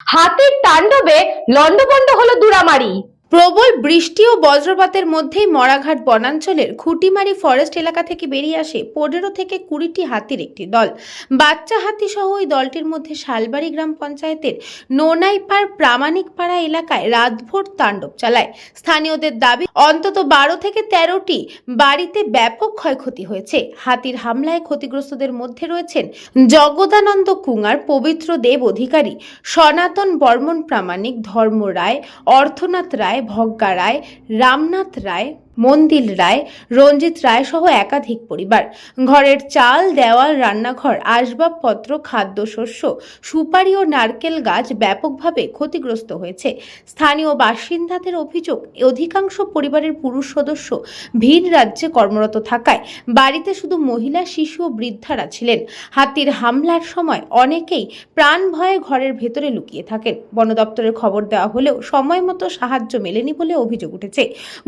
হাতির তাণ্ডবে লন্ডভন্ড হলো দুরামারি। প্রবল বৃষ্টি ও বজ্রপাতের মধ্যেই মরাঘাট বনাঞ্চলের খুঁটিমারি ফরেস্ট এলাকা থেকে বেরিয়ে আসে 15 থেকে 20টি হাতির একটি দল। বাচ্চা হাতি সহ ওই দলটির মধ্যে শালবাড়ি গ্রাম পঞ্চায়েতের নোনাইপাড় প্রামাণিকপাড়া এলাকায় রাতভর তাণ্ডব চালায়। স্থানীয়দের দাবি অন্তত 12 থেকে 13টি বাড়িতে ব্যাপক ক্ষয়ক্ষতি হয়েছে। হাতির হামলায় ক্ষতিগ্রস্তদের মধ্যে রয়েছেন জগদানন্দ কুঙার, পবিত্র দেব অধিকারী, সনাতন বর্মন প্রামাণিক, ধর্ম রায়, অর্থনাথ রায়, ভগ্গা রায়, রামনাথ রায়, মন্দিল রায়, রঞ্জিত রায় সহ একাধিক পরিবার। ঘরের চাল, দেওয়াল, রান্নাঘর, আসবাবপত্র, খাদ্যশস্য, সুপারি ও নারকেল গাছ ব্যাপকভাবে ক্ষতিগ্রস্ত হয়েছে। স্থানীয় বাসিন্দাদের অভিযোগ, অধিকাংশ পরিবারের পুরুষ সদস্য ভিন রাজ্যে কর্মরত থাকায় বাড়িতে শুধু মহিলা, শিশু ও বৃদ্ধারা ছিলেন। হাতির হামলার সময় অনেকেই প্রাণ ভয়ে ঘরের ভেতরে লুকিয়ে থাকেন। বন দপ্তরের খবর দেওয়া হলেও সময় মতো সাহায্য মেলেনি বলে অভিযোগ উঠেছে।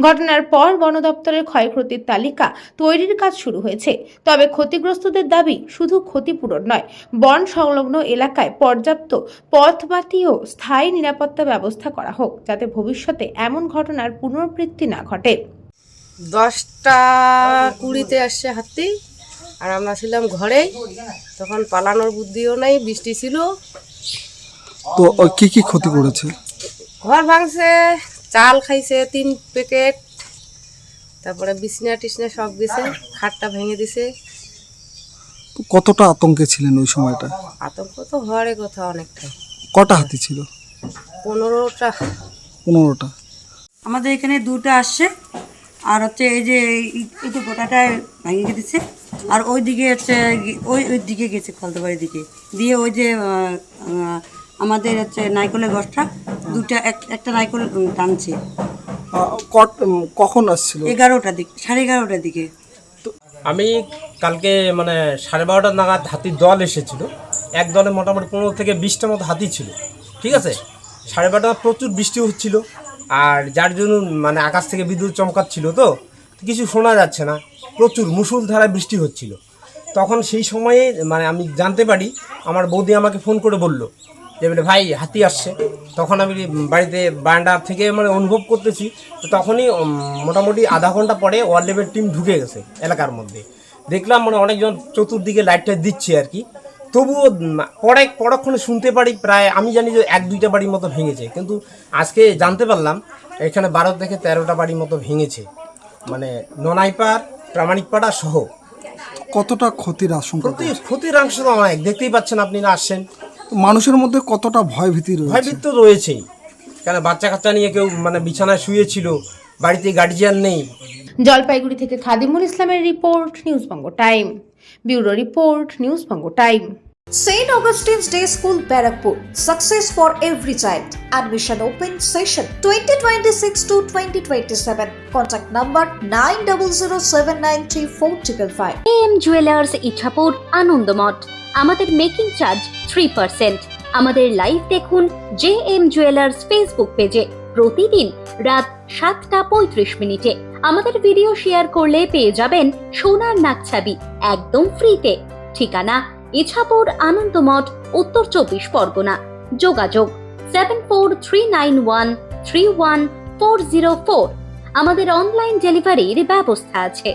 ঘটনার পর বন দপ্তরের ক্ষয়ক্ষতির তালিকা তৈরির কাজ শুরু হয়েছে। তবে ক্ষতিগ্রস্তদের দাবি শুধু ক্ষতিপূরণ নয়, বন সংলগ্ন এলাকায় পর্যাপ্ত পথবাতি ও স্থায়ী নিরাপত্তা ব্যবস্থা করা হোক, যাতে ভবিষ্যতে এমন ঘটনার পুনরাবৃত্তি না ঘটে। 10টা 20-তে আসছে হাতি, আর আমরা ছিলাম ঘরেই। তখন পালানোর বুদ্ধিও নাই, বৃষ্টি ছিল। তো কি কি ক্ষতি করেছে? ঘর ভাঙছে, চাল খাইছে 3 প্যাকেট, তারপরে বিছনা টিছনা সব গেছে, খাটটা ভেঙে দিছে। তো কতটা আতঙ্কে ছিলেন ওই সময়টা? আতঙ্ক তো হওয়ারই কথা অনেকটাই। কটা হাতি ছিল? 15টা। 15টা। আমাদের এখানে 2টা আসছে, আর হচ্ছে এই যে গোটাটা ভেঙে দিচ্ছে, আর ওই দিকে হচ্ছে ওই দিকে গেছে খলদাবাড়ির দিকে দিয়ে, ওই যে আমাদের হচ্ছে নাইকলের গছটা 2টা একটা নাইকল টানছে। কখন আসছিল? 11টার দিকে, 11:30টার দিকে। আমি কালকে 12:30 নাগাদ হাতির দল এসেছিল। এক দলে মোটামুটি 15 থেকে 20টা মতো হাতি ছিল, ঠিক আছে। 12:30 প্রচুর বৃষ্টি হচ্ছিল, আর যার জন্য আকাশ থেকে বিদ্যুৎ চমকাচ্ছিল, তো কিছু শোনা যাচ্ছে না, প্রচুর মুষলধারায় বৃষ্টি হচ্ছিল। তখন সেই সময়ে আমি জানতে পারি, আমার বৌদি আমাকে ফোন করে বলল যে বলে ভাই হাতি আসছে। তখন আমি বাড়িতে বারান্দা থেকে অনুভব করতেছি। তো তখনই মোটামুটি আধা ঘন্টা পরে ওয়ারলেবের টিম ঢুকে গেছে এলাকার মধ্যে। দেখলাম অনেকজন চতুর্দিকে লাইটটা দিচ্ছে আর কি। তবুও পরক্ষণে শুনতে পারি প্রায়, আমি জানি যে 1-2টা বাড়ির মতো ভেঙেছে, কিন্তু আজকে জানতে পারলাম এখানে 12 থেকে 13টা বাড়ির মতো ভেঙেছে, নোনাইপাড়, প্রামাণিকপাড়া সহ। কতটা ক্ষতির আশঙ্কা? ক্ষতির অংশ তো অনেক, দেখতেই পাচ্ছেন আপনি না আসছেন। মানুষের মধ্যে কতটা ভয় ভীতি রয়েছে? ভয়ভীত তো রয়েছেই, কেন বাচ্চা কাচ্চা নিয়ে কেউ বিছানায় শুয়েছিল, বাড়িতে গার্জিয়ান নেই। জলপাইগুড়ি থেকে খাদিমুল ইসলামের report, news Banga time. Bureau report, news Banga time. St. Augustine's Day School, Barrackpur. Success for every child. Admission open session 2026 to 2027. Contact number 9007934555. AM jewellers Ichapur, Anandamath. আমাদের মেকিং চার্জ 3%। আমাদের লাইভ দেখুন JM জুয়েলার্স ফেসবুক পেজে প্রতিদিন রাত 7টা 35 মিনিটে। আমাদের video share করলে পেয়ে যাবেন সোনার নাকছাবি একদম ফ্রিতে। ঠিকানা ইছাপুর, আনন্দমঠ, উত্তর 24 পরগনা। যোগাযোগ 7439131404। আমাদের অনলাইন ডেলিভারির ব্যবস্থা আছে।